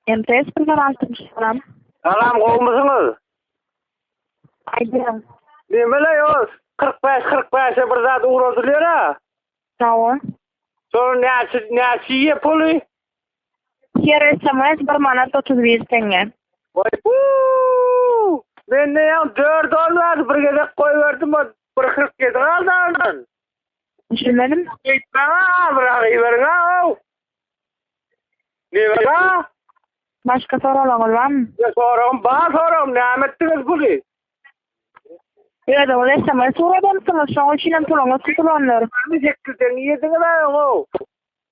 MTS salam. Salam goýmysyňyz? Aýdym. Nimele ýos? 45 bir zat uğradylar ha. Sağ Sonra näçe puly? Yer SMS 1 manat 31 tenge. Vay ben ne ýa 4 dolar bir gezek goýberdim, 1.47 galdy ondan. Düşünmedim. Gitmä, bırak ýeberňä. Nebera? Başka soralar barmı? Soram, nämetdiňiz puly? Ýa-da ol SMS soradymsyňyz, şoň üçin puluňyz tutulanlar. 8 teňe ýediňiz aýo.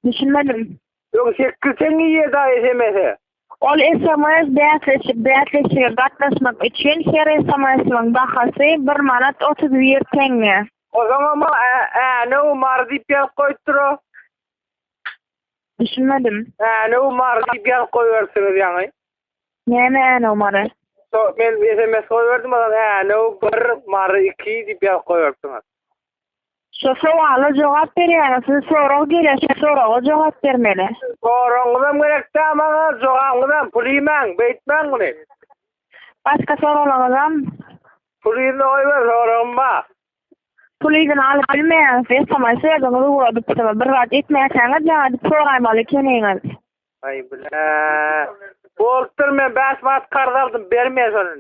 Düşünmedim. Ýok 8 teňe ýedi SMS. Ol SMS bätleşip gatnaşmak üçin her SMS-iň bahasy 1 manat 31 tenge. O zaman ne umar diýip ýazyp goýddyr. Düşünmedim. Ne umar diýip ýazyp goýbersiňiz ýaňy. Näme numara? Men SMS goýberdim, ne 1 mary 2 diýip ýazyp goýbersiňiz. Şu soala jogap berýär, siz soraw gelýär, sorawa jogap bermeli. Soraňyzam gerekdi, ama jogaňyzam pulymaň, beýtmäň muny. Başka soralarym? Pulyny goýber, sorama. Pulydan alyp bilmeýän, SMS ýazyňyzy uradyp bir wagt etmeýäňiz, ýa-da programmaly keneňiz. Ay bilä. Boldur men 5 watt kardaldım, bermeýär şonu.